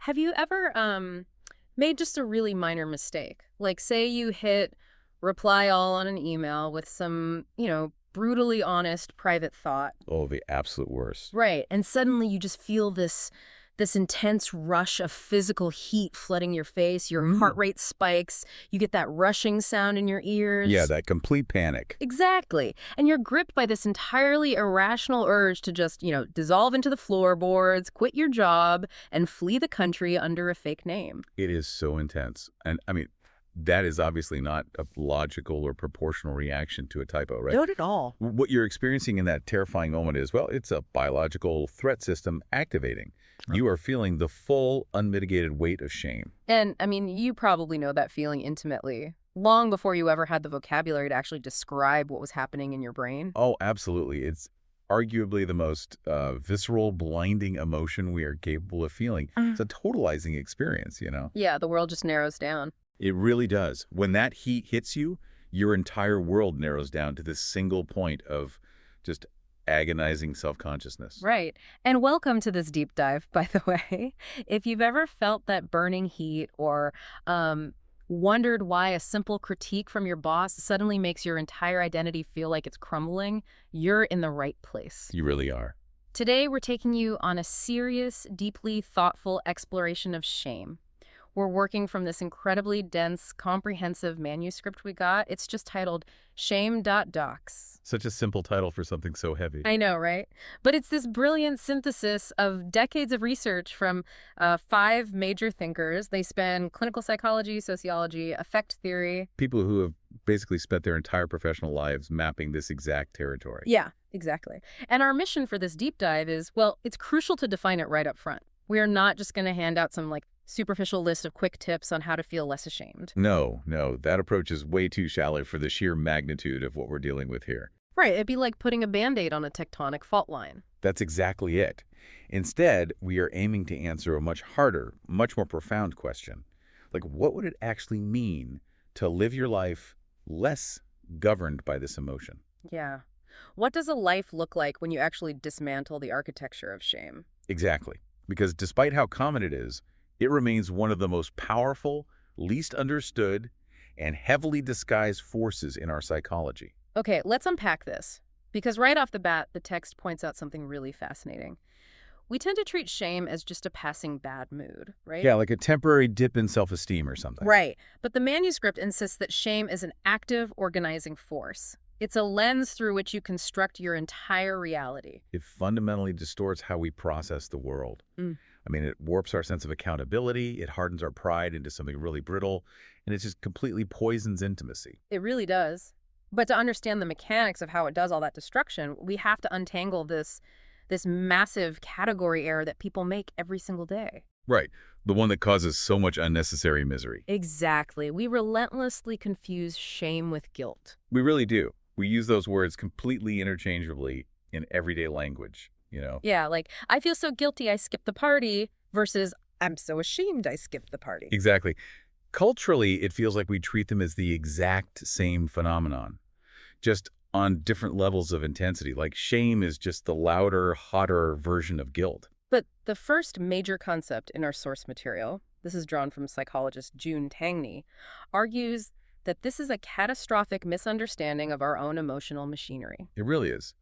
Have you ever made just a really minor mistake? Like say you hit reply all on an email with some, brutally honest private thought. Oh, the absolute worst. Right. And suddenly you just feel this intense rush of physical heat flooding your face, your heart rate spikes, you get that rushing sound in your Yeah, ears. that complete panic. Exactly. And you're gripped by this entirely irrational urge to just, dissolve into the floorboards, quit your job, and flee the country under a fake name. It is so intense. And I mean, that is obviously not a logical or proportional reaction to a typo, right? Not at all. What you're experiencing in that terrifying moment is, well, it's a biological threat system activating. You are feeling the full, unmitigated weight of shame. And, I mean, you probably know that feeling intimately, long before you ever had the vocabulary to actually describe what was happening in your brain. Oh, absolutely. It's arguably the most visceral, blinding emotion we are capable of feeling. It's a totalizing experience. Yeah, the world just narrows down. It really does. When that heat hits you, your entire world narrows down to this single point of just agonizing self-consciousness. Right. And welcome to this deep dive, by the way. If you've ever felt that burning heat or wondered why a simple critique from your boss suddenly makes your entire identity feel like it's crumbling, you're in the right place. You really are. Today, we're taking you on a serious, deeply thoughtful exploration of shame. We're working from this incredibly dense, comprehensive manuscript we got. It's just titled Shame.docs. Such a simple title for something so heavy. I know, right? But it's this brilliant synthesis of decades of research from 5 major thinkers. They span clinical psychology, sociology, affect theory. People who have basically spent their entire professional lives mapping this exact territory. Yeah, exactly. And our mission for this deep dive is, well, it's crucial to define it right up front. We are not just going to hand out some superficial list of quick tips on how to feel less ashamed. No, that approach is way too shallow for the sheer magnitude of what we're dealing with here. Right, it'd be like putting a Band-Aid on a tectonic fault line. That's exactly it. Instead, we are aiming to answer a much harder, much more profound question. Like, what would it actually mean to live your life less governed by this emotion? Yeah. What does a life look like when you actually dismantle the architecture of shame? Exactly. Because despite how common it is, it remains one of the most powerful, least understood, and heavily disguised forces in our psychology. Okay, let's unpack this. Because right off the bat, the text points out something really fascinating. We tend to treat shame as just a passing bad mood, right? Yeah, like a temporary dip in self-esteem or something. Right. But the manuscript insists that shame is an active, organizing force. It's a lens through which you construct your entire reality. It fundamentally distorts how we process the world. I mean, it warps our sense of accountability, it hardens our pride into something really brittle, and it just completely poisons intimacy. It really does. But to understand the mechanics of how it does all that destruction, we have to untangle this massive category error that people make every single day. Right. The one that causes so much unnecessary misery. Exactly. We relentlessly confuse shame with guilt. We really do. We use those words completely interchangeably in everyday language. Yeah, like, I feel so guilty I skipped the party versus I'm so ashamed I skipped the party. Exactly. Culturally, it feels like we treat them as the exact same phenomenon, just on different levels of intensity. Like shame is just the louder, hotter version of guilt. But the first major concept in our source material, this is drawn from psychologist June Tangney, argues that this is a catastrophic misunderstanding of our own emotional machinery. It really is.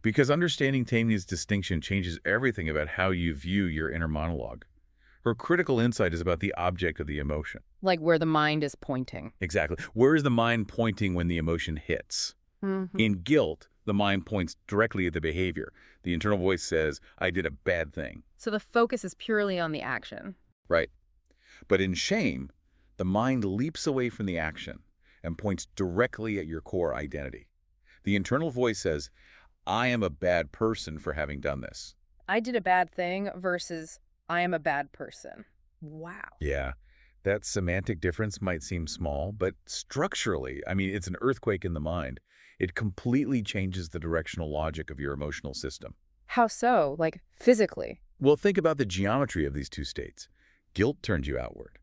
Because understanding Tangney's distinction changes everything about how you view your inner monologue. Her critical insight is about the object of the emotion. Like where the mind is pointing. Exactly. Where is the mind pointing when the emotion hits? In guilt, the mind points directly at the behavior. The internal voice says, I did a bad thing. So the focus is purely on the action. Right. But in shame, the mind leaps away from the action and points directly at your core identity. The internal voice says, I am a bad person for having done this. I did a bad thing versus I am a bad person. Wow. Yeah, that semantic difference might seem small, but structurally, I mean, it's an earthquake in the mind. It completely changes the directional logic of your emotional system. How so? Like physically? Well, think about the geometry of these two states. Guilt turns you outward.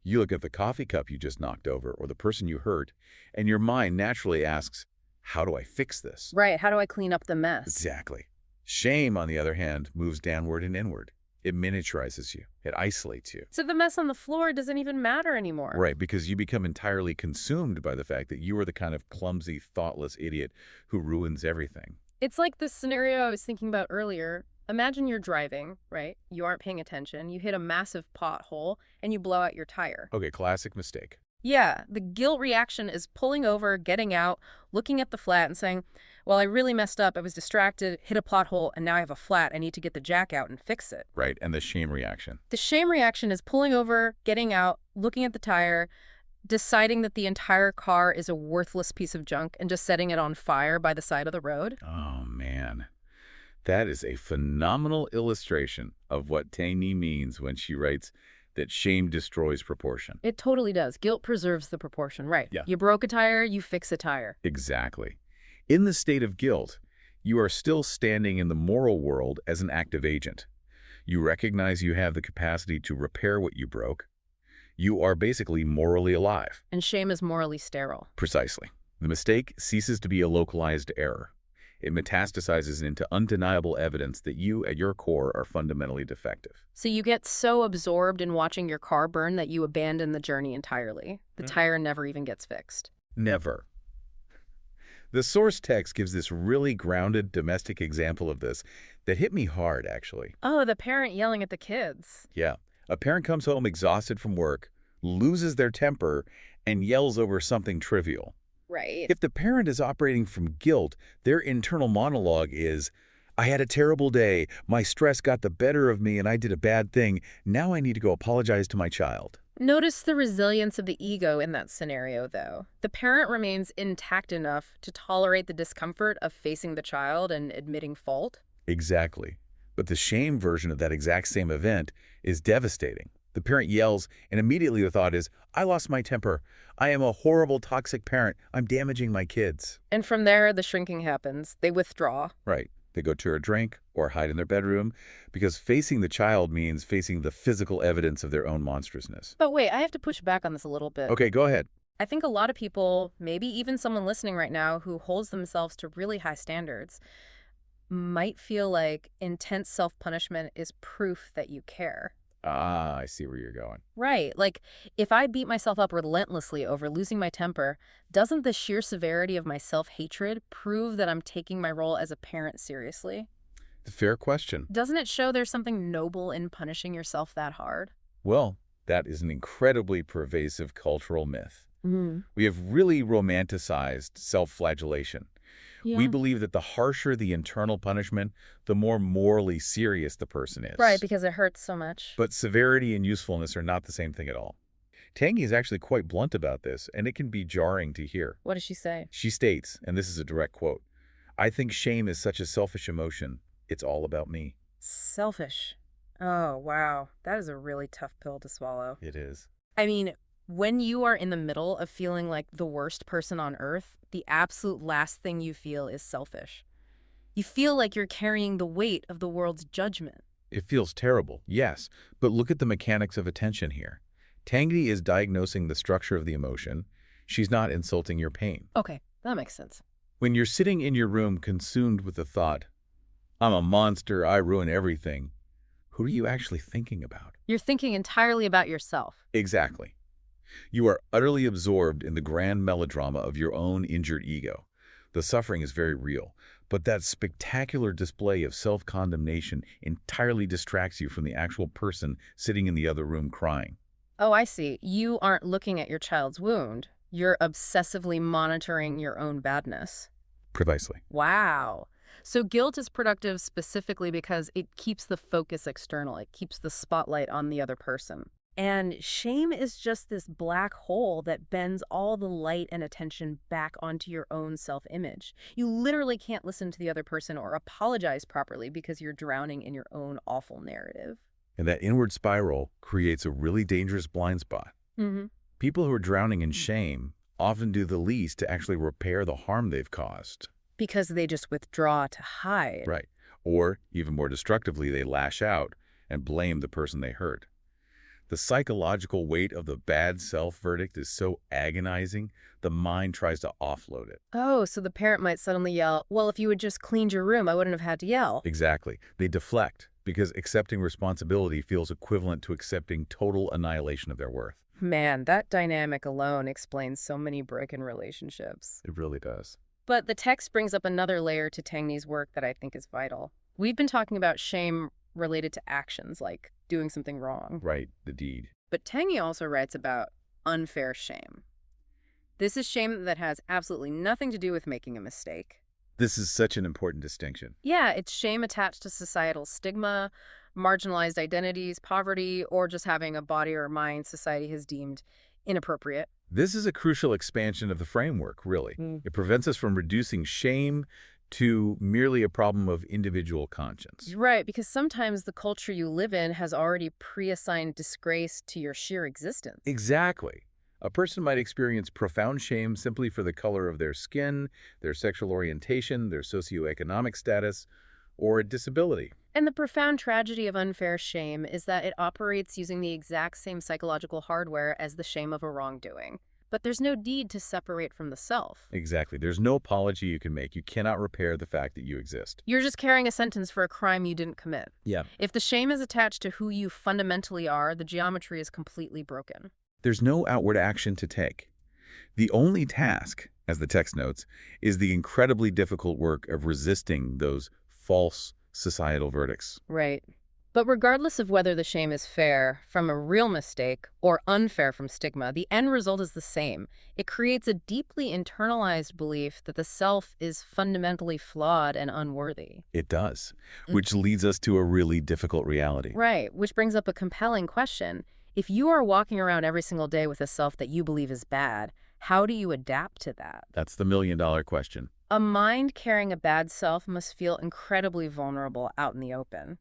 You look at the coffee cup you just knocked over or the person you hurt, and your mind naturally asks, how do I fix this? Right. How do I clean up the mess? Exactly. Shame, on the other hand, moves downward and inward. It miniaturizes you. It isolates you. So the mess on the floor doesn't even matter anymore. Right, because you become entirely consumed by the fact that you are the kind of clumsy, thoughtless idiot who ruins everything. It's like this scenario I was thinking about earlier. Imagine you're driving, right? You aren't paying attention. You hit a massive pothole and you blow out your tire. Okay, classic mistake. Yeah, the guilt reaction is pulling over, getting out, looking at the flat and saying, well, I really messed up. I was distracted, hit a pothole, and now I have a flat. I need to get the jack out and fix it. Right, and the shame reaction. The shame reaction is pulling over, getting out, looking at the tire, deciding that the entire car is a worthless piece of junk and just setting it on fire by the side of the road. Oh, man. That is a phenomenal illustration of what Tangney means when she writes that shame destroys proportion. It totally does. Guilt preserves the proportion, right? Yeah. You broke a tire, you fix a tire. Exactly. In the state of guilt, you are still standing in the moral world as an active agent. You recognize you have the capacity to repair what you broke. You are basically morally alive. And shame is morally sterile. Precisely. The mistake ceases to be a localized error. It metastasizes into undeniable evidence that you, at your core, are fundamentally defective. So you get so absorbed in watching your car burn that you abandon the journey entirely. The tire never even gets fixed. Never. The source text gives this really grounded domestic example of this that hit me hard, actually. Oh, the parent yelling at the kids. Yeah. A parent comes home exhausted from work, loses their temper, and yells over something trivial. Right. If the parent is operating from guilt, their internal monologue is, I had a terrible day, my stress got the better of me and I did a bad thing, now I need to go apologize to my child. Notice the resilience of the ego in that scenario, though. The parent remains intact enough to tolerate the discomfort of facing the child and admitting fault. Exactly. But the shame version of that exact same event is devastating. The parent yells, and immediately the thought is, I lost my temper. I am a horrible, toxic parent. I'm damaging my kids. And from there, the shrinking happens. They withdraw. Right. They go to a drink or hide in their bedroom because facing the child means facing the physical evidence of their own monstrousness. But wait, I have to push back on this a little bit. Okay, go ahead. I think a lot of people, maybe even someone listening right now who holds themselves to really high standards, might feel like intense self-punishment is proof that you care. Ah, I see where you're going. Right. Like, if I beat myself up relentlessly over losing my temper, doesn't the sheer severity of my self-hatred prove that I'm taking my role as a parent seriously? It's a fair question. Doesn't it show there's something noble in punishing yourself that hard? Well, that is an incredibly pervasive cultural myth. Mm. We have really romanticized self-flagellation. Yeah. We believe that the harsher the internal punishment, the more morally serious the person is. Right, because it hurts so much. But severity and usefulness are not the same thing at all. Tangney is actually quite blunt about this, and it can be jarring to hear. What does she say? She states, and this is a direct quote, I think shame is such a selfish emotion. It's all about me. Selfish. Oh, wow. That is a really tough pill to swallow. It is. I mean, when you are in the middle of feeling like the worst person on earth, the absolute last thing you feel is selfish. You feel like you're carrying the weight of the world's judgment. It feels terrible, yes, but look at the mechanics of attention here. Tangney is diagnosing the structure of the emotion. She's not insulting your pain. Okay, that makes sense. When you're sitting in your room consumed with the thought, I'm a monster, I ruin everything, who are you actually thinking about? You're thinking entirely about yourself. Exactly. You are utterly absorbed in the grand melodrama of your own injured ego. The suffering is very real, but that spectacular display of self-condemnation entirely distracts you from the actual person sitting in the other room crying. Oh, I see. You aren't looking at your child's wound. You're obsessively monitoring your own badness. Precisely. Wow. So guilt is productive specifically because it keeps the focus external. It keeps the spotlight on the other person. And shame is just this black hole that bends all the light and attention back onto your own self-image. You literally can't listen to the other person or apologize properly because you're drowning in your own awful narrative. And that inward spiral creates a really dangerous blind spot. Mm-hmm. People who are drowning in shame often do the least to actually repair the harm they've caused. Because they just withdraw to hide. Right. Or, even more destructively, they lash out and blame the person they hurt. The psychological weight of the bad self-verdict is so agonizing, the mind tries to offload it. Oh, so the parent might suddenly yell, well, if you had just cleaned your room, I wouldn't have had to yell. Exactly. They deflect. because accepting responsibility feels equivalent to accepting total annihilation of their worth. Man, that dynamic alone explains so many broken relationships. It really does. But the text brings up another layer to Tangney's work that I think is vital. We've been talking about shame related to actions, like doing something wrong. Right, the deed. But Tangney also writes about unfair shame. This is shame that has absolutely nothing to do with making a mistake. This is such an important distinction. Yeah, it's shame attached to societal stigma, marginalized identities, poverty, or just having a body or mind society has deemed inappropriate. This is a crucial expansion of the framework, really. It prevents us from reducing shame to merely a problem of individual conscience. Right, because sometimes the culture you live in has already pre-assigned disgrace to your sheer existence. Exactly. A person might experience profound shame simply for the color of their skin, their sexual orientation, their socioeconomic status, or a disability. And the profound tragedy of unfair shame is that it operates using the exact same psychological hardware as the shame of a wrongdoing. But there's no deed to separate from the self. Exactly. There's no apology you can make. You cannot repair the fact that you exist. You're just carrying a sentence for a crime you didn't commit. Yeah. If the shame is attached to who you fundamentally are, the geometry is completely broken. There's no outward action to take. The only task, as the text notes, is the incredibly difficult work of resisting those false societal verdicts. Right. But regardless of whether the shame is fair from a real mistake or unfair from stigma, the end result is the same. It creates a deeply internalized belief that the self is fundamentally flawed and unworthy. It does, which leads us to a really difficult reality. Right, which brings up a compelling question. If you are walking around every single day with a self that you believe is bad, how do you adapt to that? That's the million-dollar question. A mind carrying a bad self must feel incredibly vulnerable out in the open.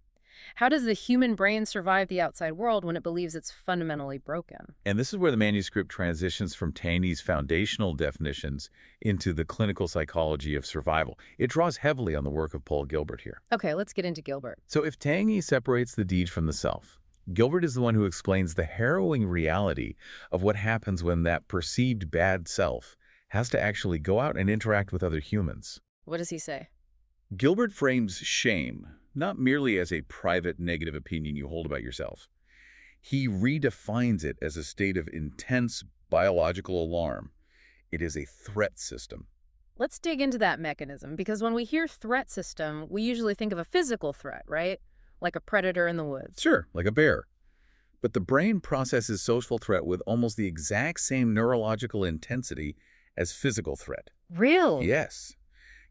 How does the human brain survive the outside world when it believes it's fundamentally broken? And this is where the manuscript transitions from Tangney's foundational definitions into the clinical psychology of survival. It draws heavily on the work of Paul Gilbert here. Okay, let's get into Gilbert. So if Tangney separates the deed from the self, Gilbert is the one who explains the harrowing reality of what happens when that perceived bad self has to actually go out and interact with other humans. What does he say? Gilbert frames shame not merely as a private negative opinion you hold about yourself. He redefines it as a state of intense biological alarm. It is a threat system. Let's dig into that mechanism, because when we hear threat system, we usually think of a physical threat, right? Like a predator in the woods. Sure, like a bear. But the brain processes social threat with almost the exact same neurological intensity as physical threat. Really? Yes.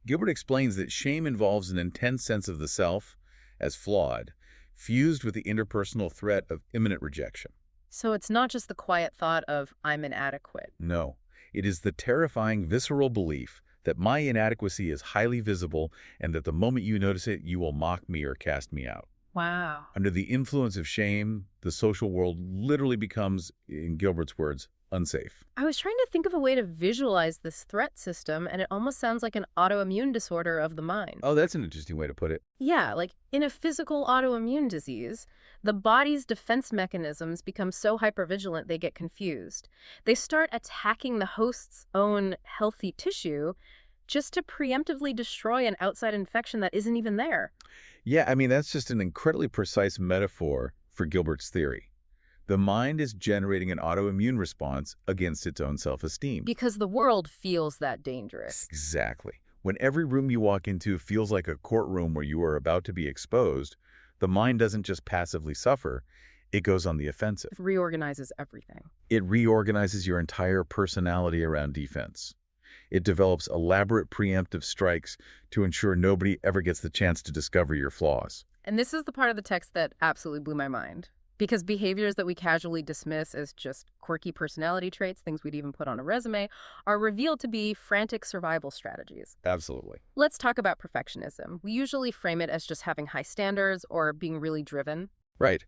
Gilbert explains that shame involves an intense sense of the self as flawed, fused with the interpersonal threat of imminent rejection. So it's not just the quiet thought of, I'm inadequate. No, it is the terrifying, visceral belief that my inadequacy is highly visible and that the moment you notice it, you will mock me or cast me out. Wow. Under the influence of shame, the social world literally becomes, in Gilbert's words, unsafe. I was trying to think of a way to visualize this threat system, and it almost sounds like an autoimmune disorder of the mind. Oh, that's an interesting way to put it. Yeah, like in a physical autoimmune disease, the body's defense mechanisms become so hypervigilant they get confused. They start attacking the host's own healthy tissue just to preemptively destroy an outside infection that isn't even there. Yeah, I mean, that's just an incredibly precise metaphor for Gilbert's theory. The mind is generating an autoimmune response against its own self-esteem. Because the world feels that dangerous. Exactly. When every room you walk into feels like a courtroom where you are about to be exposed, the mind doesn't just passively suffer, it goes on the offensive. It reorganizes everything. It reorganizes your entire personality around defense. It develops elaborate preemptive strikes to ensure nobody ever gets the chance to discover your flaws. And this is the part of the text that absolutely blew my mind. Because behaviors that we casually dismiss as just quirky personality traits, things we'd even put on a resume, are revealed to be frantic survival strategies. Absolutely. Let's talk about perfectionism. We usually frame it as just having high standards or being really driven. Right.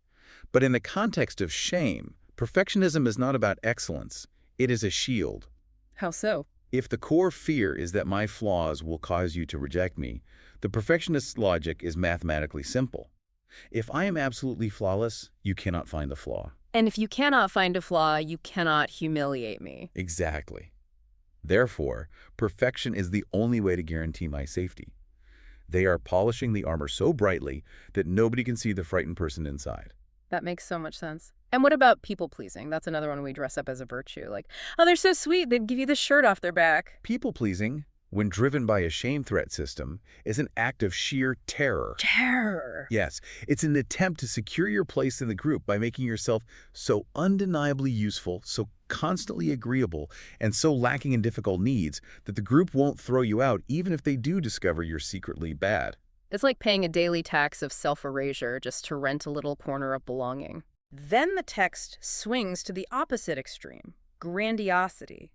But in the context of shame, perfectionism is not about excellence. It is a shield. How so? If the core fear is that my flaws will cause you to reject me, the perfectionist's logic is mathematically simple. If I am absolutely flawless, you cannot find a flaw. And if you cannot find a flaw, you cannot humiliate me. Exactly. Therefore, perfection is the only way to guarantee my safety. They are polishing the armor so brightly that nobody can see the frightened person inside. That makes so much sense. And what about people-pleasing? That's another one we dress up as a virtue. Like, oh, they're so sweet, they'd give you the shirt off their back. People-pleasing, when driven by a shame threat system, is an act of sheer terror. Terror. Yes, it's an attempt to secure your place in the group by making yourself so undeniably useful, so constantly agreeable, and so lacking in difficult needs that the group won't throw you out even if they do discover you're secretly bad. It's like paying a daily tax of self-erasure just to rent a little corner of belonging. Then the text swings to the opposite extreme, grandiosity.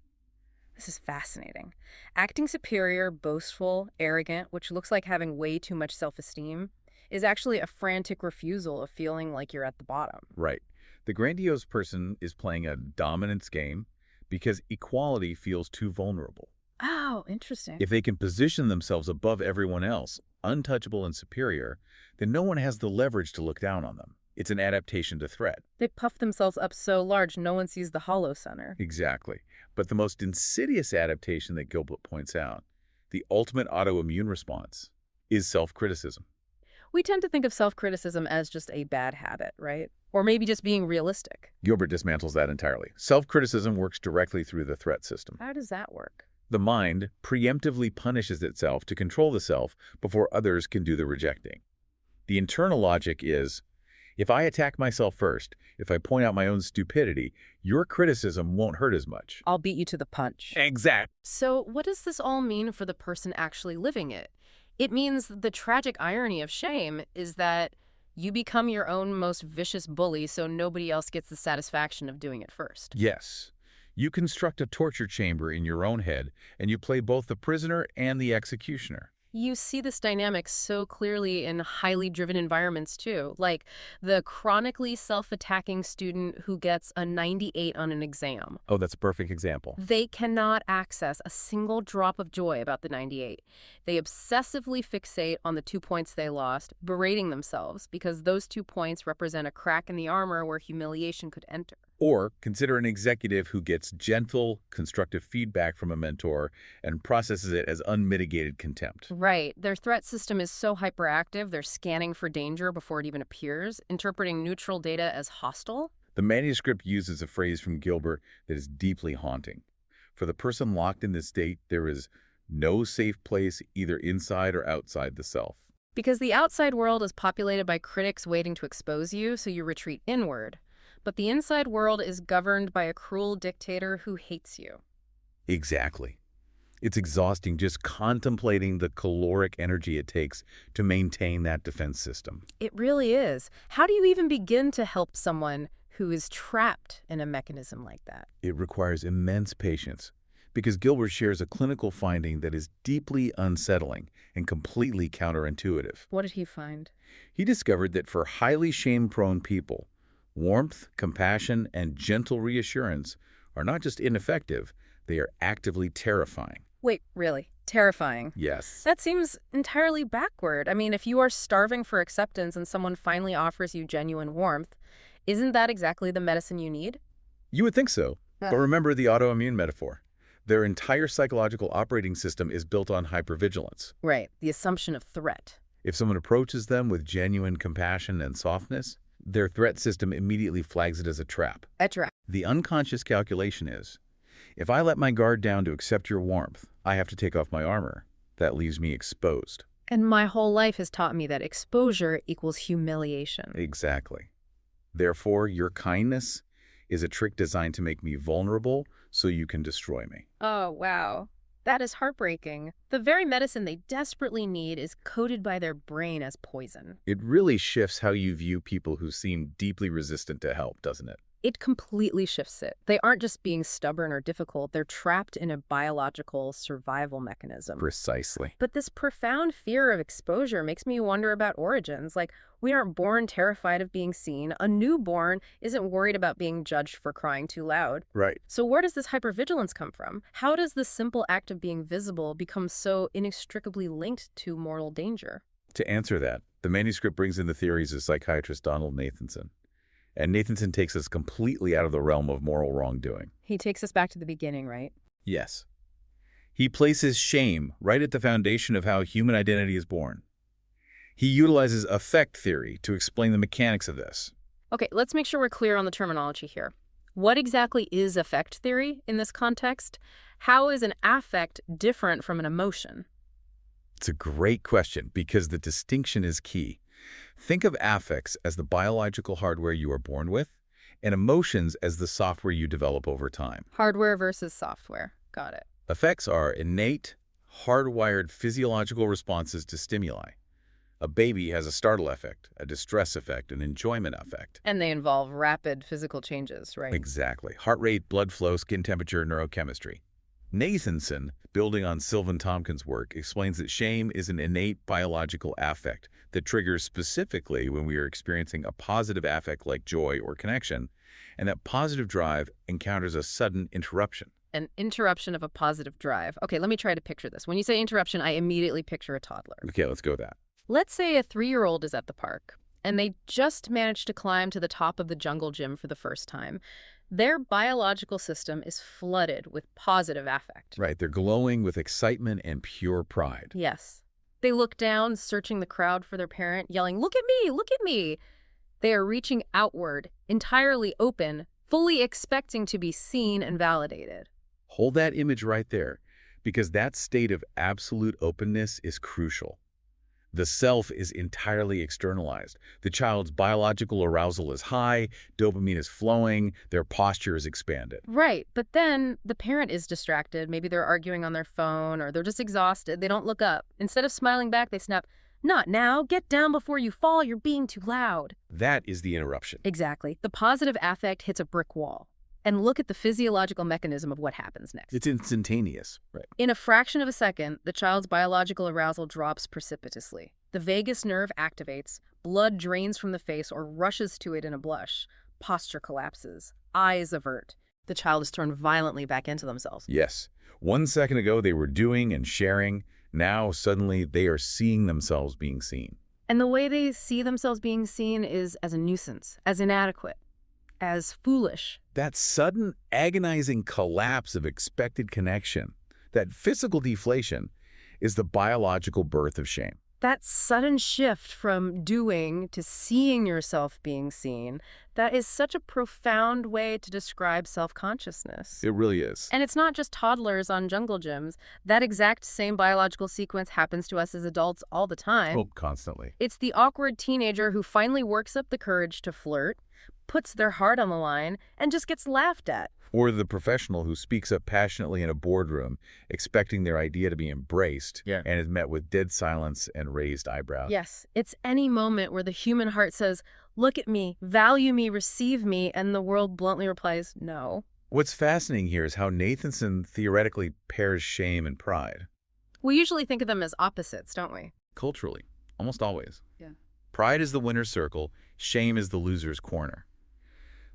This is fascinating. Acting superior, boastful, arrogant, which looks like having way too much self-esteem, is actually a frantic refusal of feeling like you're at the bottom. Right. The grandiose person is playing a dominance game because equality feels too vulnerable. Oh, interesting. If they can position themselves above everyone else, untouchable and superior, then no one has the leverage to look down on them. It's an adaptation to threat. They puff themselves up so large no one sees the hollow center. Exactly. But the most insidious adaptation that Gilbert points out, the ultimate autoimmune response, is self-criticism. We tend to think of self-criticism as just a bad habit, right? Or maybe just being realistic. Gilbert dismantles that entirely. Self-criticism works directly through the threat system. How does that work? The mind preemptively punishes itself to control the self before others can do the rejecting. The internal logic is, if I attack myself first, if I point out my own stupidity, your criticism won't hurt as much. I'll beat you to the punch. Exact. So what does this all mean for the person actually living it? It means the tragic irony of shame is that you become your own most vicious bully so nobody else gets the satisfaction of doing it first. Yes. You construct a torture chamber in your own head, and you play both the prisoner and the executioner. You see this dynamic so clearly in highly driven environments too, like the chronically self-attacking student who gets a 98 on an exam. Oh, that's a perfect example. They cannot access a single drop of joy about the 98. They obsessively fixate on the 2 points they lost, berating themselves because those 2 points represent a crack in the armor where humiliation could enter. Or consider an executive who gets gentle, constructive feedback from a mentor and processes it as unmitigated contempt. Right. Their threat system is so hyperactive, they're scanning for danger before it even appears, interpreting neutral data as hostile. The manuscript uses a phrase from Gilbert that is deeply haunting. For the person locked in this state, there is no safe place either inside or outside the self. Because the outside world is populated by critics waiting to expose you, so you retreat inward. But the inside world is governed by a cruel dictator who hates you. Exactly. It's exhausting just contemplating the caloric energy it takes to maintain that defense system. It really is. How do you even begin to help someone who is trapped in a mechanism like that? It requires immense patience, because Gilbert shares a clinical finding that is deeply unsettling and completely counterintuitive. What did he find? He discovered that for highly shame-prone people, warmth, compassion, and gentle reassurance are not just ineffective, they are actively terrifying. Wait, really? Terrifying? Yes. That seems entirely backward. I mean, if you are starving for acceptance and someone finally offers you genuine warmth, isn't that exactly the medicine you need? You would think so. But remember the autoimmune metaphor. Their entire psychological operating system is built on hypervigilance. Right, the assumption of threat. If someone approaches them with genuine compassion and softness, their threat system immediately flags it as a trap. A trap. The unconscious calculation is, if I let my guard down to accept your warmth, I have to take off my armor. That leaves me exposed. And my whole life has taught me that exposure equals humiliation. Exactly. Therefore, your kindness is a trick designed to make me vulnerable so you can destroy me. Oh, wow. That is heartbreaking. The very medicine they desperately need is coded by their brain as poison. It really shifts how you view people who seem deeply resistant to help, doesn't it? It completely shifts it. They aren't just being stubborn or difficult, they're trapped in a biological survival mechanism. Precisely. But this profound fear of exposure makes me wonder about origins. Like, we aren't born terrified of being seen. A newborn isn't worried about being judged for crying too loud. Right. So where does this hypervigilance come from? How does the simple act of being visible become so inextricably linked to mortal danger? To answer that, the manuscript brings in the theories of psychiatrist Donald Nathanson. And Nathanson takes us completely out of the realm of moral wrongdoing. He takes us back to the beginning, right? Yes. He places shame right at the foundation of how human identity is born. He utilizes affect theory to explain the mechanics of this. Okay, let's make sure we're clear on the terminology here. What exactly is affect theory in this context? How is an affect different from an emotion? It's a great question because the distinction is key. Think of affects as the biological hardware you are born with, and emotions as the software you develop over time. Hardware versus software. Got it. Affects are innate, hardwired physiological responses to stimuli. A baby has a startle affect, a distress affect, an enjoyment affect. And they involve rapid physical changes, right? Exactly. Heart rate, blood flow, skin temperature, neurochemistry. Nathanson, building on Sylvan Tompkins' work, explains that shame is an innate biological affect that triggers specifically when we are experiencing a positive affect like joy or connection, and that positive drive encounters a sudden interruption. An interruption of a positive drive. Okay, let me try to picture this. When you say interruption, I immediately picture a toddler. Okay, let's go with that. Let's say a 3-year-old is at the park, and they just managed to climb to the top of the jungle gym for the first time. Their biological system is flooded with positive affect. Right, they're glowing with excitement and pure pride. Yes. They look down, searching the crowd for their parent, yelling, "Look at me! Look at me!" They are reaching outward, entirely open, fully expecting to be seen and validated. Hold that image right there, because that state of absolute openness is crucial. The self is entirely externalized. The child's biological arousal is high, dopamine is flowing, their posture is expanded. Right, but then the parent is distracted. Maybe they're arguing on their phone, or they're just exhausted. They don't look up. Instead of smiling back, they snap, "Not now. Get down before you fall. You're being too loud." That is the interruption. Exactly. The positive affect hits a brick wall. And look at the physiological mechanism of what happens next. It's instantaneous. Right. In a fraction of a second, the child's biological arousal drops precipitously. The vagus nerve activates, blood drains from the face or rushes to it in a blush. Posture collapses, eyes avert. The child is turned violently back into themselves. Yes. 1 second ago, they were doing and sharing. Now, suddenly, they are seeing themselves being seen. And the way they see themselves being seen is as a nuisance, as inadequate, as foolish. That sudden, agonizing collapse of expected connection, that physical deflation, is the biological birth of shame. That sudden shift from doing to seeing yourself being seen, that is such a profound way to describe self-consciousness. It really is. And it's not just toddlers on jungle gyms. That exact same biological sequence happens to us as adults all the time. Oh, constantly. It's the awkward teenager who finally works up the courage to flirt, puts their heart on the line, and just gets laughed at. Or the professional who speaks up passionately in a boardroom, expecting their idea to be embraced, and is met with dead silence and raised eyebrows. Yes, it's any moment where the human heart says, "Look at me, value me, receive me," and the world bluntly replies, "No." What's fascinating here is how Nathanson theoretically pairs shame and pride. We usually think of them as opposites, don't we? Culturally, almost always. Yeah. Pride is the winner's circle, shame is the loser's corner.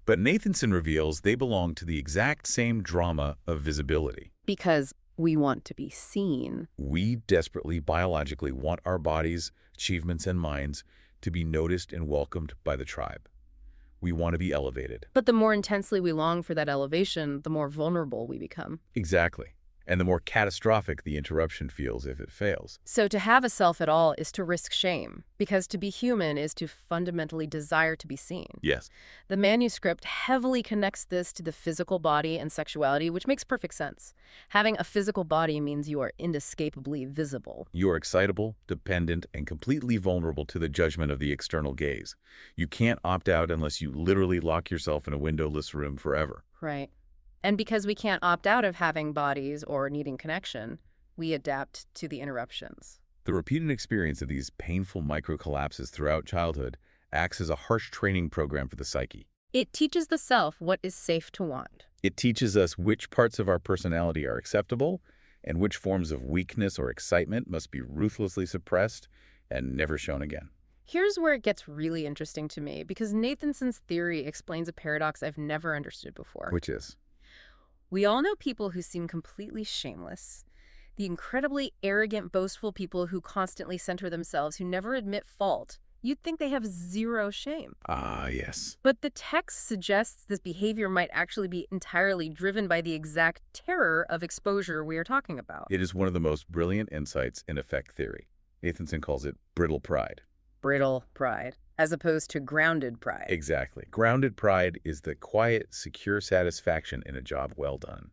But Nathanson reveals they belong to the exact same drama of visibility. Because we want to be seen. We desperately, biologically want our bodies, achievements, and minds to be noticed and welcomed by the tribe. We want to be elevated. But the more intensely we long for that elevation, the more vulnerable we become. Exactly. And the more catastrophic the interruption feels if it fails. So to have a self at all is to risk shame, because to be human is to fundamentally desire to be seen. Yes. The manuscript heavily connects this to the physical body and sexuality, which makes perfect sense. Having a physical body means you are inescapably visible. You are excitable, dependent, and completely vulnerable to the judgment of the external gaze. You can't opt out unless you literally lock yourself in a windowless room forever. Right. And because we can't opt out of having bodies or needing connection, we adapt to the interruptions. The repeated experience of these painful micro-collapses throughout childhood acts as a harsh training program for the psyche. It teaches the self what is safe to want. It teaches us which parts of our personality are acceptable and which forms of weakness or excitement must be ruthlessly suppressed and never shown again. Here's where it gets really interesting to me, because Nathanson's theory explains a paradox I've never understood before. Which is? We all know people who seem completely shameless. The incredibly arrogant, boastful people who constantly center themselves, who never admit fault. You'd think they have zero shame. Ah, yes. But the text suggests this behavior might actually be entirely driven by the exact terror of exposure we are talking about. It is one of the most brilliant insights in affect theory. Nathanson calls it brittle pride. Brittle pride, as opposed to grounded pride. Exactly. Grounded pride is the quiet, secure satisfaction in a job well done.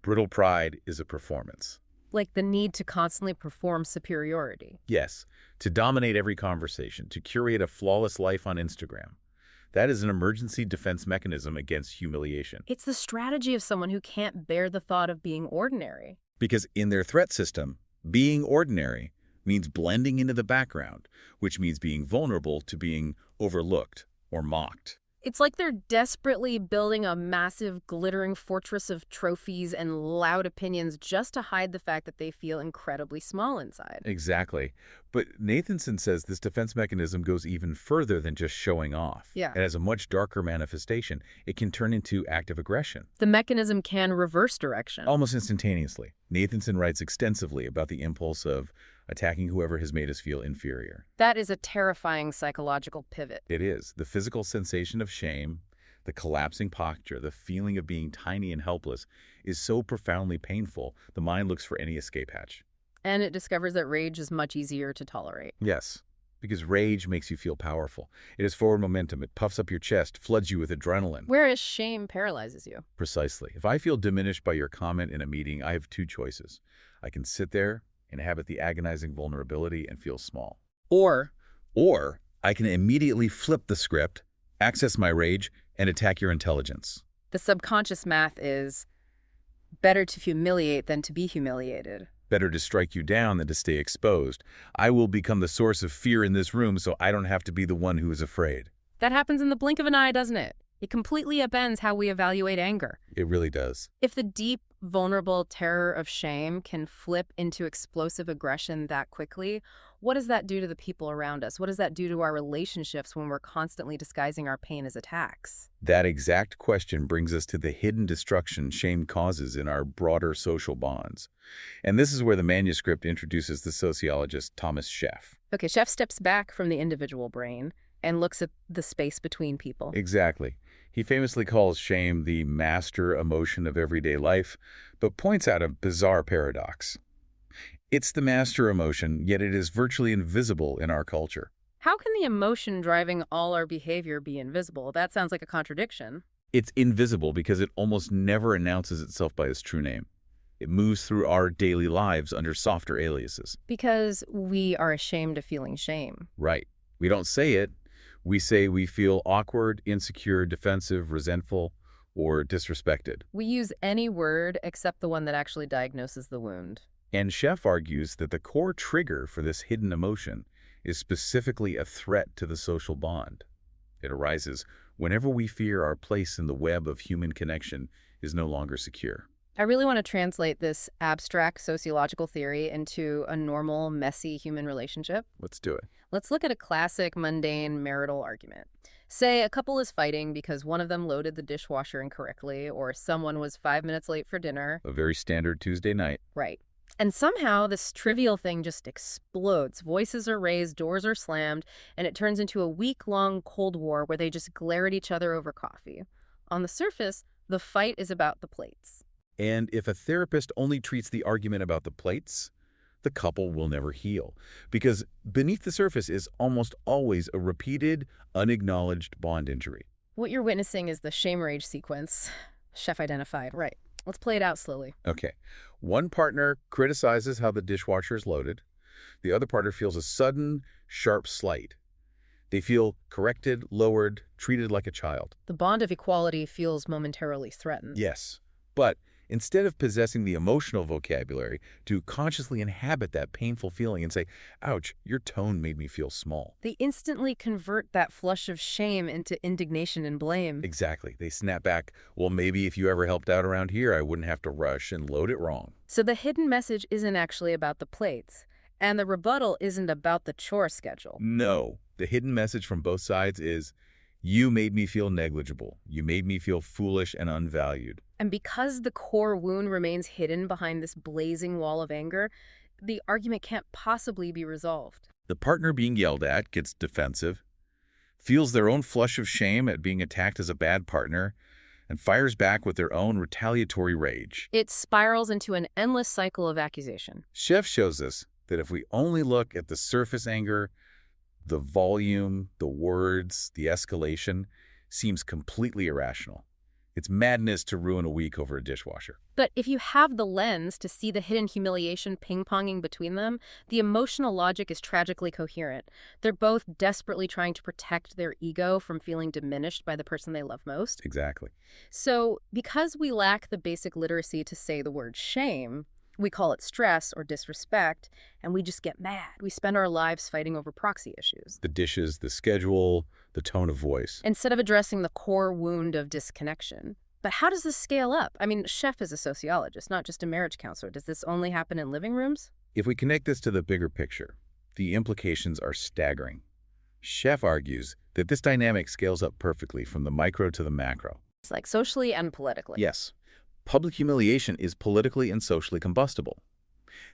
Brittle pride is a performance. Like the need to constantly perform superiority. Yes, to dominate every conversation, to curate a flawless life on Instagram. That is an emergency defense mechanism against humiliation. It's the strategy of someone who can't bear the thought of being ordinary. Because in their threat system, being ordinary means blending into the background, which means being vulnerable to being overlooked or mocked. It's like they're desperately building a massive, glittering fortress of trophies and loud opinions just to hide the fact that they feel incredibly small inside. Exactly. But Nathanson says this defense mechanism goes even further than just showing off. Yeah. It has a much darker manifestation. It can turn into active aggression. The mechanism can reverse direction. Almost instantaneously. Nathanson writes extensively about the impulse of attacking whoever has made us feel inferior. That is a terrifying psychological pivot. It is. The physical sensation of shame, the collapsing posture, the feeling of being tiny and helpless is so profoundly painful, the mind looks for any escape hatch. And it discovers that rage is much easier to tolerate. Yes, because rage makes you feel powerful. It has forward momentum. It puffs up your chest, floods you with adrenaline. Whereas shame paralyzes you. Precisely. If I feel diminished by your comment in a meeting, I have two choices. I can sit there, inhabit the agonizing vulnerability, and feel small. Or I can immediately flip the script, access my rage, and attack your intelligence. The subconscious math is better to humiliate than to be humiliated. Better to strike you down than to stay exposed. I will become the source of fear in this room so I don't have to be the one who is afraid. That happens in the blink of an eye, doesn't it? It completely upends how we evaluate anger. It really does. If the deep, vulnerable terror of shame can flip into explosive aggression that quickly, what does that do to the people around us? What does that do to our relationships when we're constantly disguising our pain as attacks? That exact question brings us to the hidden destruction shame causes in our broader social bonds. And this is where the manuscript introduces the sociologist Thomas Scheff. Okay, Scheff steps back from the individual brain and looks at the space between people. Exactly. He famously calls shame the master emotion of everyday life, but points out a bizarre paradox. It's the master emotion, yet it is virtually invisible in our culture. How can the emotion driving all our behavior be invisible? That sounds like a contradiction. It's invisible because it almost never announces itself by its true name. It moves through our daily lives under softer aliases. Because we are ashamed of feeling shame. Right. We don't say it. We say we feel awkward, insecure, defensive, resentful, or disrespected. We use any word except the one that actually diagnoses the wound. And Scheff argues that the core trigger for this hidden emotion is specifically a threat to the social bond. It arises whenever we fear our place in the web of human connection is no longer secure. I really want to translate this abstract sociological theory into a normal, messy human relationship. Let's do it. Let's look at a classic, mundane marital argument. Say a couple is fighting because one of them loaded the dishwasher incorrectly, or someone was 5 minutes late for dinner. A very standard Tuesday night. Right. And somehow this trivial thing just explodes. Voices are raised, doors are slammed, and it turns into a week-long Cold War where they just glare at each other over coffee. On the surface, the fight is about the plates. And if a therapist only treats the argument about the plates, the couple will never heal. Because beneath the surface is almost always a repeated, unacknowledged bond injury. What you're witnessing is the shame-rage sequence Scheff identified. Right. Let's play it out slowly. Okay. One partner criticizes how the dishwasher is loaded. The other partner feels a sudden, sharp slight. They feel corrected, lowered, treated like a child. The bond of equality feels momentarily threatened. Yes. But instead of possessing the emotional vocabulary to consciously inhabit that painful feeling and say, ouch, your tone made me feel small. They instantly convert that flush of shame into indignation and blame. Exactly. They snap back, well, maybe if you ever helped out around here, I wouldn't have to rush and load it wrong. So the hidden message isn't actually about the plates, and the rebuttal isn't about the chore schedule. No. The hidden message from both sides is, you made me feel negligible. You made me feel foolish and unvalued. And because the core wound remains hidden behind this blazing wall of anger, the argument can't possibly be resolved. The partner being yelled at gets defensive, feels their own flush of shame at being attacked as a bad partner, and fires back with their own retaliatory rage. It spirals into an endless cycle of accusation. Scheff shows us that if we only look at the surface anger, The volume, the words, the escalation seems completely irrational. It's madness to ruin a week over a dishwasher. But if you have the lens to see the hidden humiliation ping-ponging between them, the emotional logic is tragically coherent. They're both desperately trying to protect their ego from feeling diminished by the person they love most. Exactly. So, because we lack the basic literacy to say the word shame, we call it stress or disrespect, and we just get mad. We spend our lives fighting over proxy issues, The dishes, the schedule, the tone of voice. instead of addressing the core wound of disconnection. But how does this scale up? I mean, Scheff is a sociologist, not just a marriage counselor. Does this only happen in living rooms? If we connect this to the bigger picture, the implications are staggering. Scheff argues that this dynamic scales up perfectly from the micro to the macro. It's like socially and politically. Yes, public humiliation is politically and socially combustible.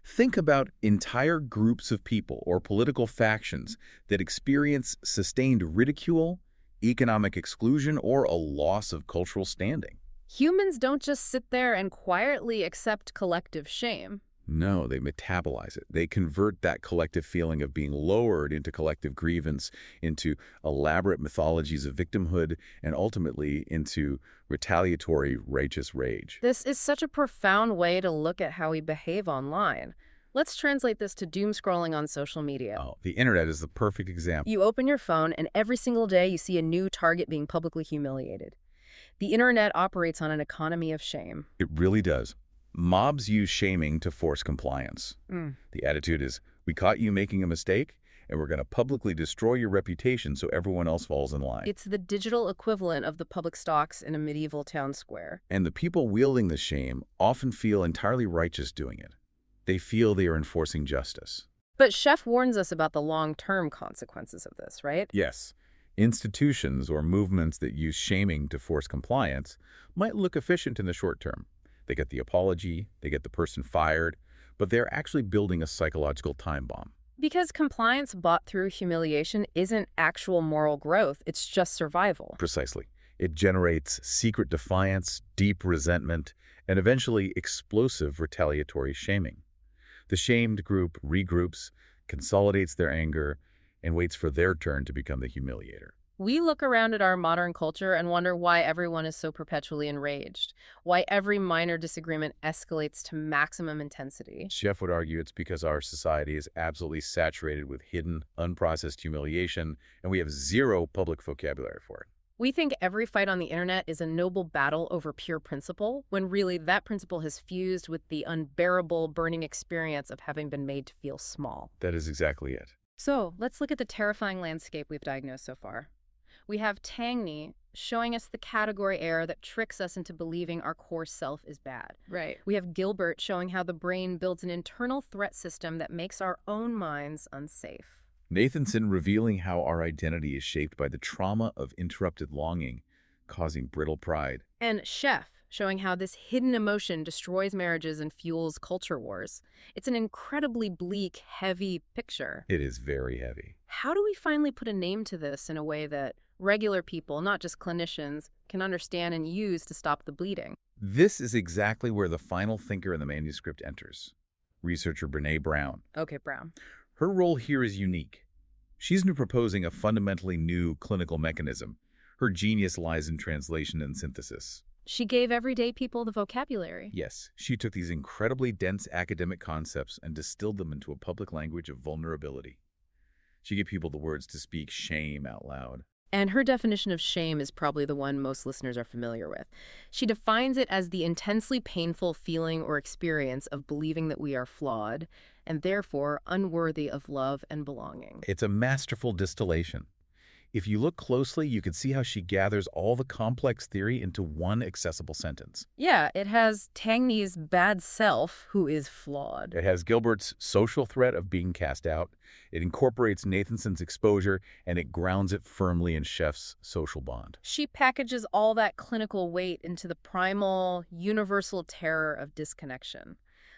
Think about entire groups of people or political factions that experience sustained ridicule, economic exclusion, or a loss of cultural standing. Humans don't just sit there and quietly accept collective shame. No, they metabolize it. They convert that collective feeling of being lowered into collective grievance, into elaborate mythologies of victimhood, and ultimately into retaliatory righteous rage. This is such a profound way to look at how we behave online. Let's translate this to doom scrolling on social media. Oh, the internet is the perfect example. You open your phone, and every single day you see a new target being publicly humiliated. The internet operates on an economy of shame. It really does. Mobs use shaming to force compliance. Mm. The attitude is, we caught you making a mistake, and we're going to publicly destroy your reputation so everyone else falls in line. It's the digital equivalent of the public stocks in a medieval town square. And the people wielding the shame often feel entirely righteous doing it. They feel they are enforcing justice. But Scheff warns us about the long-term consequences of this, right? Yes, institutions or movements that use shaming to force compliance might look efficient in the short term. They get the apology, they get the person fired, but they're actually building a psychological time bomb. Because compliance bought through humiliation isn't actual moral growth, it's just survival. Precisely. It generates secret defiance, deep resentment, and eventually explosive retaliatory shaming. The shamed group regroups, consolidates their anger, and waits for their turn to become the humiliator. We look around at our modern culture and wonder why everyone is so perpetually enraged, why every minor disagreement escalates to maximum intensity. Scheff would argue it's because our society is absolutely saturated with hidden, unprocessed humiliation, and we have zero public vocabulary for it. We think every fight on the internet is a noble battle over pure principle, when really that principle has fused with the unbearable, burning experience of having been made to feel small. That is exactly it. So, let's look at the terrifying landscape we've diagnosed so far. We have Tangney showing us the category error that tricks us into believing our core self is bad. Right. We have Gilbert showing how the brain builds an internal threat system that makes our own minds unsafe. Nathanson revealing how our identity is shaped by the trauma of interrupted longing, causing brittle pride. And Scheff showing how this hidden emotion destroys marriages and fuels culture wars. It's an incredibly bleak, heavy picture. It is very heavy. How do we finally put a name to this in a way that regular people, not just clinicians, can understand and use to stop the bleeding? This is exactly where the final thinker in the manuscript enters. Researcher Brené Brown. Okay, Brown. Her role here is unique. She's proposing a fundamentally new clinical mechanism. Her genius lies in translation and synthesis. She gave everyday people the vocabulary. Yes, she took these incredibly dense academic concepts and distilled them into a public language of vulnerability. She gave people the words to speak shame out loud. And her definition of shame is probably the one most listeners are familiar with. She defines it as the intensely painful feeling or experience of believing that we are flawed and therefore unworthy of love and belonging. It's a masterful distillation. If you look closely, you can see how she gathers all the complex theory into one accessible sentence. Yeah, it has Tangney's bad self, who is flawed. It has Gilbert's social threat of being cast out. It incorporates Nathanson's exposure, and it grounds it firmly in Scheff's social bond. She packages all that clinical weight into the primal, universal terror of disconnection.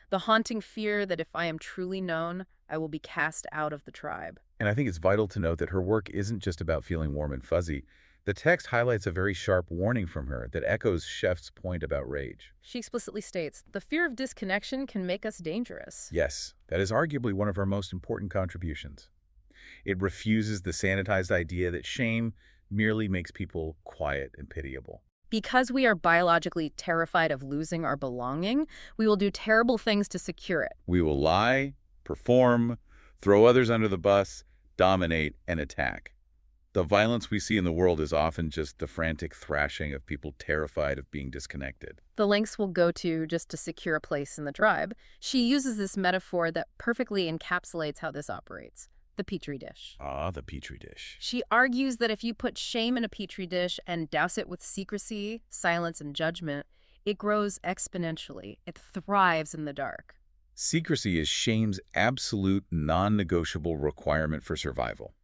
The haunting fear that if I am truly known, I will be cast out of the tribe. And I think it's vital to note that her work isn't just about feeling warm and fuzzy. The text highlights a very sharp warning from her that echoes Scheff's point about rage. She explicitly states, the fear of disconnection can make us dangerous. Yes, that is arguably one of her most important contributions. It refuses the sanitized idea that shame merely makes people quiet and pitiable. Because we are biologically terrified of losing our belonging, we will do terrible things to secure it. We will lie, perform, throw others under the bus, dominate, and attack. The violence we see in the world is often just the frantic thrashing of people terrified of being disconnected. The lengths we'll go to just to secure a place in the tribe. She uses this metaphor that perfectly encapsulates how this operates. The petri dish. Ah, the petri dish. She argues that if you put shame in a petri dish and douse it with secrecy, silence, and judgment, it grows exponentially. It thrives in the dark. Secrecy is shame's absolute non-negotiable requirement for survival.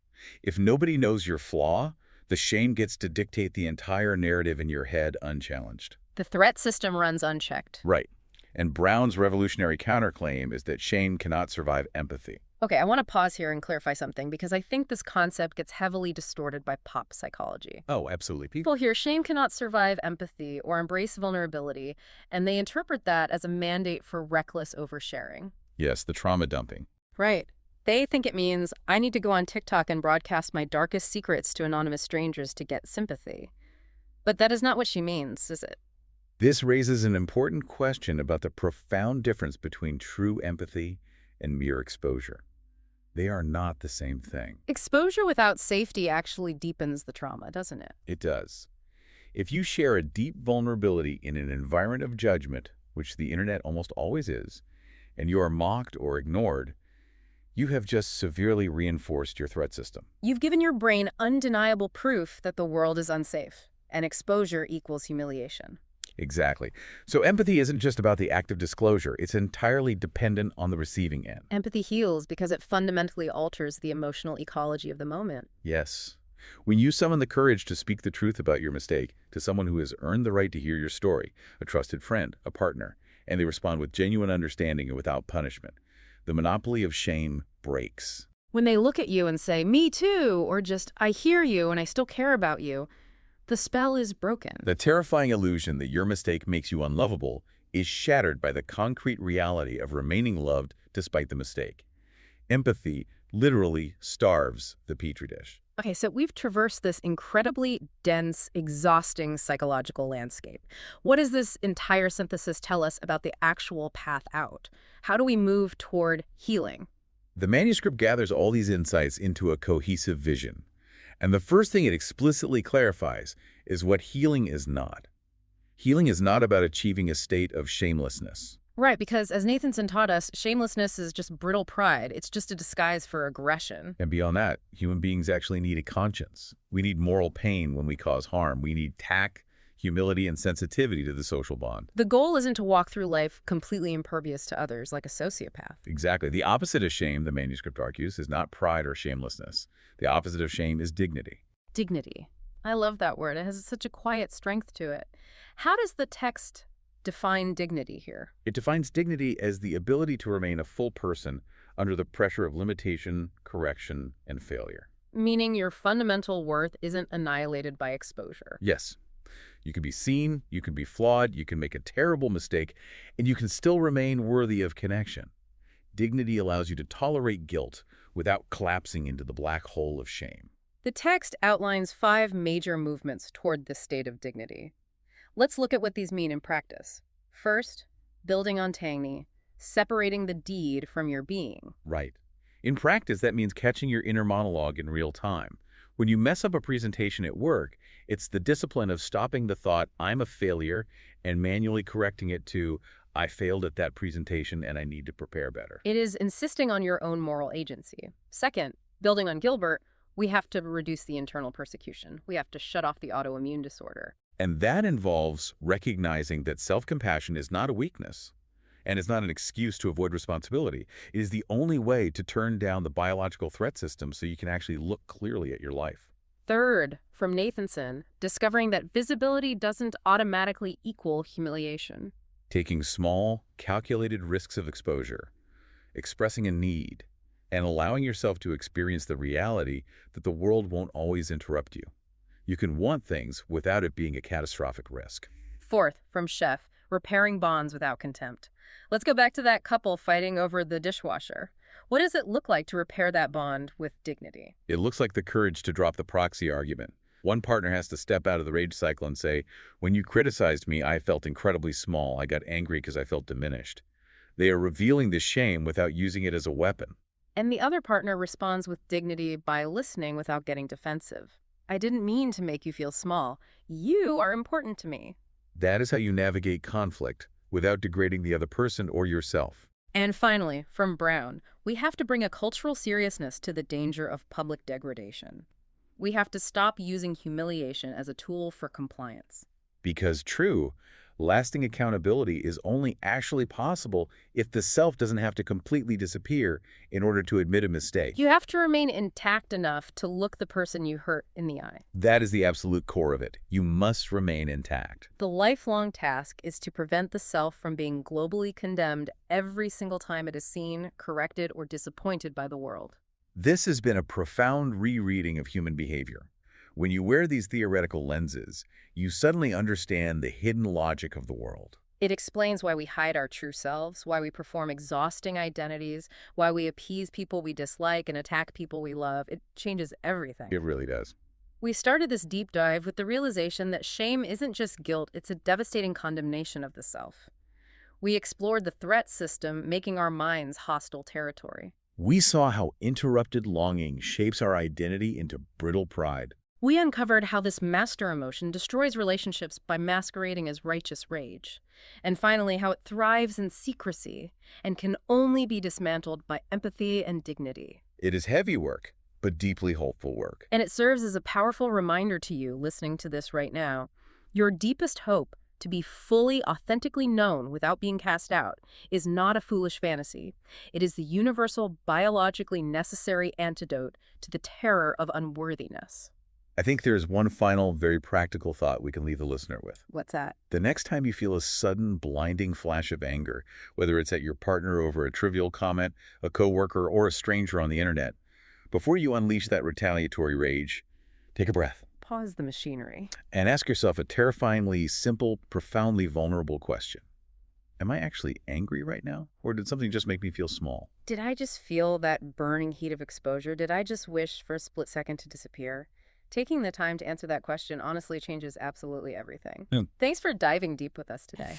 If nobody knows your flaw, the shame gets to dictate the entire narrative in your head unchallenged. The threat system runs unchecked. Right. And Brown's revolutionary counterclaim is that shame cannot survive empathy. Okay, I want to pause here and clarify something because I think this concept gets heavily distorted by pop psychology. Oh, absolutely. People hear shame cannot survive empathy or embrace vulnerability, and they interpret that as a mandate for reckless oversharing. Yes, the trauma dumping. Right. They think it means I need to go on TikTok and broadcast my darkest secrets to anonymous strangers to get sympathy. But that is not what she means, is it? This raises an important question about the profound difference between true empathy and mere exposure. They are not the same thing. Exposure without safety actually deepens the trauma, doesn't it? It does. If you share a deep vulnerability in an environment of judgment, which the internet almost always is, and you are mocked or ignored, you have just severely reinforced your threat system. You've given your brain undeniable proof that the world is unsafe, and exposure equals humiliation. Exactly. So empathy isn't just about the act of disclosure. It's entirely dependent on the receiving end. Empathy heals because it fundamentally alters the emotional ecology of the moment. Yes. When you summon the courage to speak the truth about your mistake to someone who has earned the right to hear your story, a trusted friend, a partner, and they respond with genuine understanding and without punishment, the monopoly of shame breaks. When they look at you and say, "Me too," or just, "I hear you and I still care about you," the spell is broken. The terrifying illusion that your mistake makes you unlovable is shattered by the concrete reality of remaining loved despite the mistake. Empathy literally starves the petri dish. Okay, so we've traversed this incredibly dense, exhausting psychological landscape. What does this entire synthesis tell us about the actual path out? How do we move toward healing? The manuscript gathers all these insights into a cohesive vision. And the first thing it explicitly clarifies is what healing is not. Healing is not about achieving a state of shamelessness. Right, because as Nathanson taught us, shamelessness is just brittle pride. It's just a disguise for aggression. And beyond that, human beings actually need a conscience. We need moral pain when we cause harm. We need tact, humility, and sensitivity to the social bond. The goal isn't to walk through life completely impervious to others like a sociopath. Exactly. The opposite of shame, the manuscript argues, is not pride or shamelessness. The opposite of shame is dignity. Dignity. I love that word. It has such a quiet strength to it. How does the text define dignity here? It defines dignity as the ability to remain a full person under the pressure of limitation, correction, and failure. Meaning your fundamental worth isn't annihilated by exposure. Yes. You can be seen, you can be flawed, you can make a terrible mistake, and you can still remain worthy of connection. Dignity allows you to tolerate guilt without collapsing into the black hole of shame. The text outlines 5 major movements toward this state of dignity. Let's look at what these mean in practice. First, building on Tangney, separating the deed from your being. Right. In practice, that means catching your inner monologue in real time. When you mess up a presentation at work, it's the discipline of stopping the thought, "I'm a failure," and manually correcting it to, "I failed at that presentation and I need to prepare better." It is insisting on your own moral agency. Second, building on Gilbert, we have to reduce the internal persecution. We have to shut off the autoimmune disorder. And that involves recognizing that self-compassion is not a weakness and is not an excuse to avoid responsibility. It is the only way to turn down the biological threat system so you can actually look clearly at your life. Third, from Nathanson, discovering that visibility doesn't automatically equal humiliation. Taking small, calculated risks of exposure, expressing a need, and allowing yourself to experience the reality that the world won't always interrupt you. You can want things without it being a catastrophic risk. Fourth, from Scheff, repairing bonds without contempt. Let's go back to that couple fighting over the dishwasher. What does it look like to repair that bond with dignity? It looks like the courage to drop the proxy argument. One partner has to step out of the rage cycle and say, when you criticized me, I felt incredibly small. I got angry because I felt diminished. They are revealing the shame without using it as a weapon. And the other partner responds with dignity by listening without getting defensive. I didn't mean to make you feel small. You are important to me. That is how you navigate conflict without degrading the other person or yourself. And finally, from Brown, we have to bring a cultural seriousness to the danger of public degradation. We have to stop using humiliation as a tool for compliance. Because true, lasting accountability is only actually possible if the self doesn't have to completely disappear in order to admit a mistake. You have to remain intact enough to look the person you hurt in the eye. That is the absolute core of it. You must remain intact. The lifelong task is to prevent the self from being globally condemned every single time it is seen, corrected, or disappointed by the world. This has been a profound rereading of human behavior. When you wear these theoretical lenses, you suddenly understand the hidden logic of the world. It explains why we hide our true selves, why we perform exhausting identities, why we appease people we dislike and attack people we love. It changes everything. It really does. We started this deep dive with the realization that shame isn't just guilt, it's a devastating condemnation of the self. We explored the threat system, making our minds hostile territory. We saw how interrupted longing shapes our identity into brittle pride. We uncovered how this master emotion destroys relationships by masquerading as righteous rage. And finally, how it thrives in secrecy and can only be dismantled by empathy and dignity. It is heavy work, but deeply hopeful work. And it serves as a powerful reminder to you listening to this right now. Your deepest hope, to be fully, authentically known without being cast out, is not a foolish fantasy. It is the universal, biologically necessary antidote to the terror of unworthiness. I think there's one final, very practical thought we can leave the listener with. What's that? The next time you feel a sudden, blinding flash of anger, whether it's at your partner over a trivial comment, a coworker, or a stranger on the internet, before you unleash that retaliatory rage, take a breath. Pause the machinery. And ask yourself a terrifyingly simple, profoundly vulnerable question. Am I actually angry right now? Or did something just make me feel small? Did I just feel that burning heat of exposure? Did I just wish for a split second to disappear? Taking the time to answer that question honestly changes absolutely everything. Yeah. Thanks for diving deep with us today.